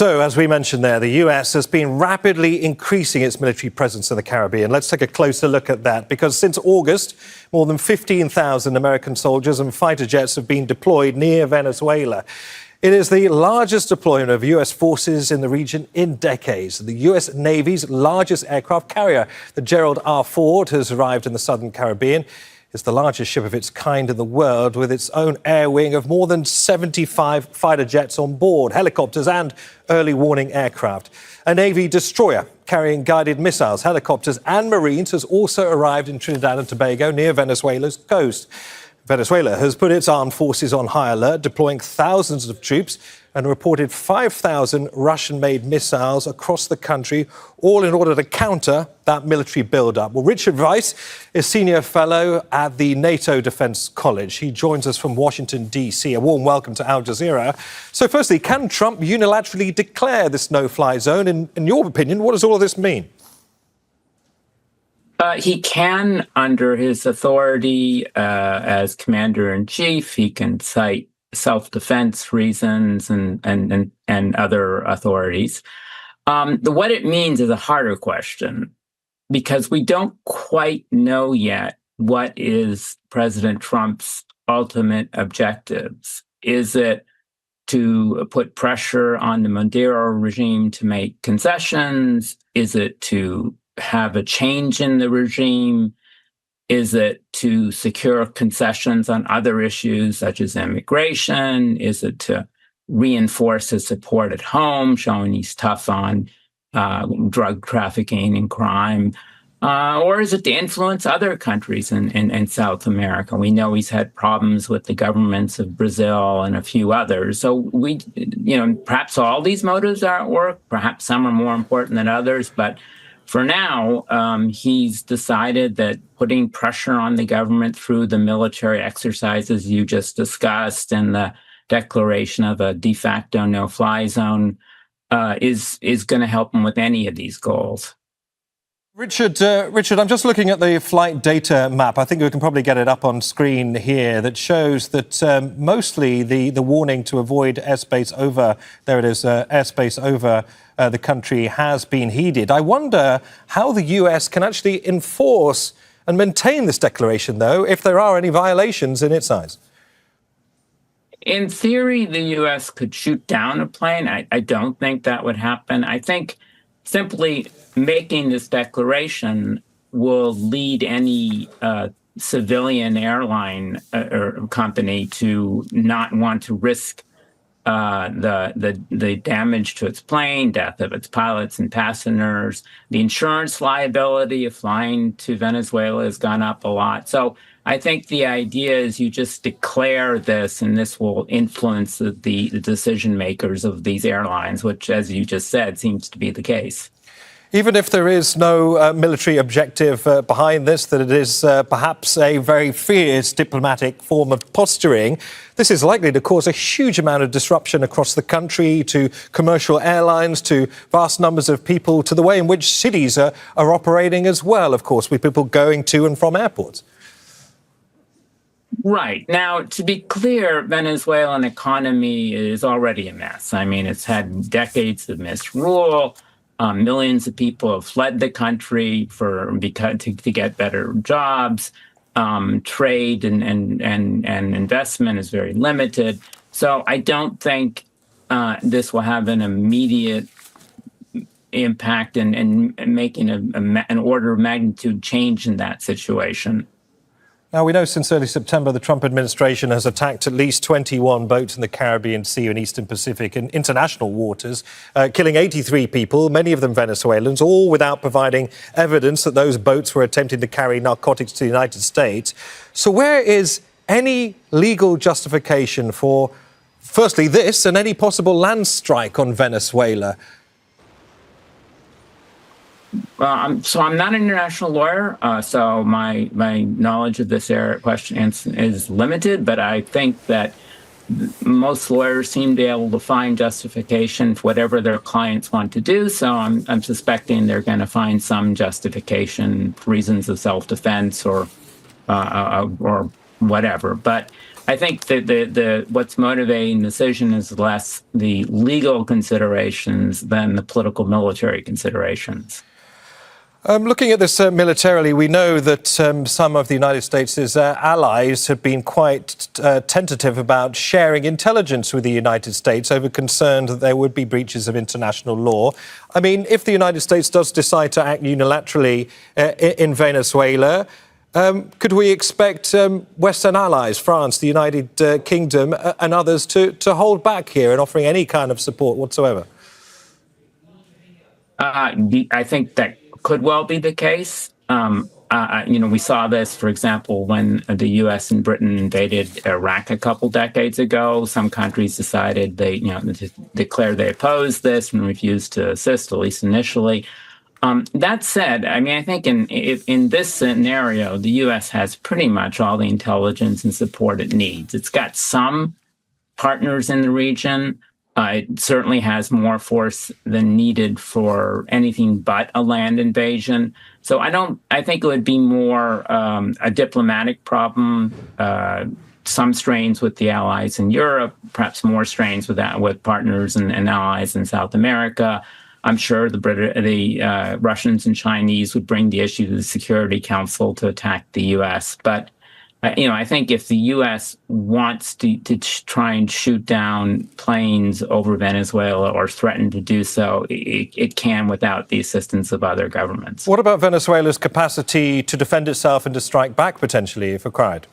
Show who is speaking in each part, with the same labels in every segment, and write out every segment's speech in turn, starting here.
Speaker 1: So, as we mentioned there, the US has been rapidly increasing its military presence in the Caribbean. Let's take a closer look at that, because since August, more than 15,000 American soldiers and fighter jets have been deployed near Venezuela. It is the largest deployment of US forces in the region in decades. The US Navy's largest aircraft carrier, the Gerald R. Ford, has arrived in the southern Caribbean. It's the largest ship of its kind in the world, with its own air wing of more than 75 fighter jets on board, helicopters and early warning aircraft. A Navy destroyer carrying guided missiles, helicopters and Marines has also arrived in Trinidad and Tobago near Venezuela's coast. Venezuela has put its armed forces on high alert, deploying thousands of troops, and reported 5,000 Russian-made missiles across the country, all in order to counter that military build-up. Well, Richard Weiss is Senior Fellow at the NATO Defence College. He joins us from Washington, D.C. A warm welcome to Al Jazeera. So firstly, can Trump unilaterally declare this no-fly zone? In your opinion, what does all of this mean?
Speaker 2: He can, under his authority as commander-in-chief. He can cite self-defense reasons and other authorities. What it means is a harder question, because we don't quite know yet what is President Trump's ultimate objectives. Is it to put pressure on the Maduro regime to make concessions? Is it to have a change in the regime? Is it to secure concessions on other issues such as immigration? Is it to reinforce his support at home, showing he's tough on drug trafficking and crime? Or is it to influence other countries in South America? We know he's had problems with the governments of Brazil and a few others. So perhaps all these motives are at work. Perhaps some are more important than others. But for now, he's decided that putting pressure on the government through the military exercises you just discussed and the declaration of a de facto no-fly zone is going to help him with any of these goals.
Speaker 1: Richard, I'm just looking at the flight data map. I think we can probably get it up on screen here, that shows that mostly the warning to avoid airspace over, there it is, airspace over the country has been heeded. I wonder how the US can actually enforce and maintain this declaration, though, if there are any violations in its eyes.
Speaker 2: In theory, the U.S. could shoot down a plane. I don't think that would happen. I think simply making this declaration will lead any civilian airline or company to not want to risk the damage to its plane, death of its pilots and passengers. The insurance liability of flying to Venezuela has gone up a lot. So I think the idea is you just declare this, and this will influence the decision makers of these airlines, which, as you just said, seems to be the case.
Speaker 1: Even if there is no military objective behind this, that it is perhaps a very fierce diplomatic form of posturing, this is likely to cause a huge amount of disruption across the country, to commercial airlines, to vast numbers of people, to the way in which cities are operating as well, of course, with people going to and from airports.
Speaker 2: Right. Now, to be clear, Venezuelan economy is already a mess. I mean, it's had decades of misrule. Millions of people have fled the country to get better jobs. Trade and investment is very limited. So I don't think this will have an immediate impact in making an order of magnitude change in that situation.
Speaker 1: Now, we know since early September, the Trump administration has attacked at least 21 boats in the Caribbean Sea and Eastern Pacific in international waters, killing 83 people, many of them Venezuelans, all without providing evidence that those boats were attempting to carry narcotics to the United States. So where is any legal justification for, firstly, this and any possible land strike on Venezuela?
Speaker 2: So I'm not an international lawyer, so my knowledge of this question is limited, but I think that most lawyers seem to be able to find justification for whatever their clients want to do. So I'm suspecting they're going to find some justification, reasons of self-defense or whatever. But I think that the what's motivating the decision is less the legal considerations than the political military considerations.
Speaker 1: Looking at this militarily, we know that some of the United States' allies have been quite tentative about sharing intelligence with the United States over concern that there would be breaches of international law. I mean, if the United States does decide to act unilaterally in Venezuela, could we expect Western allies, France, the United Kingdom and others to hold back here in offering any kind of support whatsoever?
Speaker 2: I think that could well be the case. We saw this, for example, when the U.S. and Britain invaded Iraq a couple decades ago. Some countries decided to declare they opposed this and refused to assist, at least initially. That said, I mean, I think in this scenario, the U.S. has pretty much all the intelligence and support it needs. It's got some partners in the region. It certainly has more force than needed for anything but a land invasion. So I think it would be more a diplomatic problem, some strains with the allies in Europe, perhaps more strains with partners and allies in South America. I'm sure the Russians and Chinese would bring the issue to the Security Council to attack the U.S. But I think if the U.S. wants to try and shoot down planes over Venezuela or threaten to do so, it can without the assistance of other governments.
Speaker 1: What about Venezuela's capacity to defend itself and to strike back potentially if required?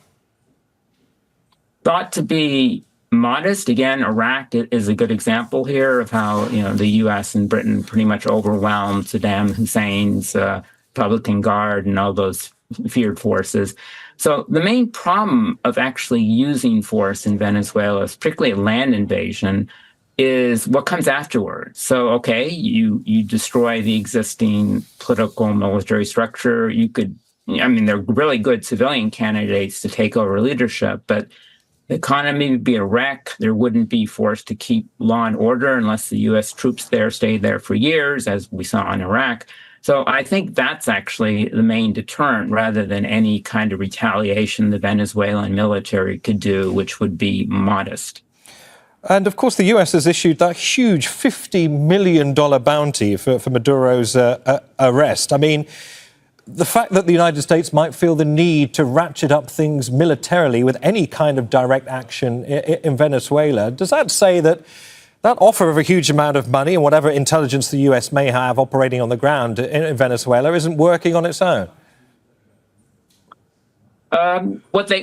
Speaker 2: Thought to be modest. Again, Iraq is a good example here of how the U.S. and Britain pretty much overwhelmed Saddam Hussein's Republican Guard and all those feared forces. So the main problem of actually using force in Venezuela, particularly a land invasion, is what comes afterwards. So, okay, you destroy the existing political military structure. They're really good civilian candidates to take over leadership, but the economy would be a wreck. There wouldn't be force to keep law and order unless the U.S. troops there stayed there for years, as we saw in Iraq. So I think that's actually the main deterrent rather than any kind of retaliation the Venezuelan military could do, which would be modest.
Speaker 1: And of course, the US has issued that huge $50 million bounty for Maduro's arrest. I mean, the fact that the United States might feel the need to ratchet up things militarily with any kind of direct action in Venezuela, does that say that that offer of a huge amount of money and whatever intelligence the US may have operating on the ground in Venezuela isn't working on its own?
Speaker 2: What I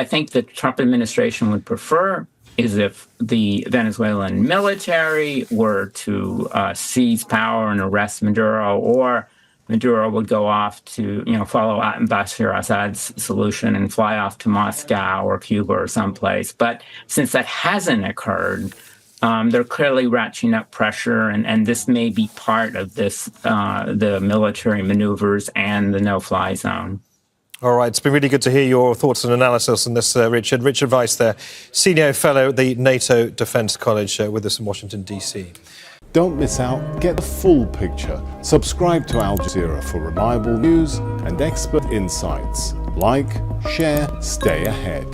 Speaker 2: think the Trump administration would prefer is if the Venezuelan military were to seize power and arrest Maduro, or Maduro would go off to, follow Bashar Assad's solution and fly off to Moscow or Cuba or someplace. But since that hasn't occurred, they're clearly ratcheting up pressure, and this may be part of this, the military maneuvers and the no-fly zone.
Speaker 1: All right, it's been really good to hear your thoughts and analysis on this, Richard. Richard Weiss there, Senior Fellow at the NATO Defence College with us in Washington, D.C.
Speaker 3: Don't miss out. Get the full picture. Subscribe to Al Jazeera for reliable news and expert insights. Like, share, stay ahead.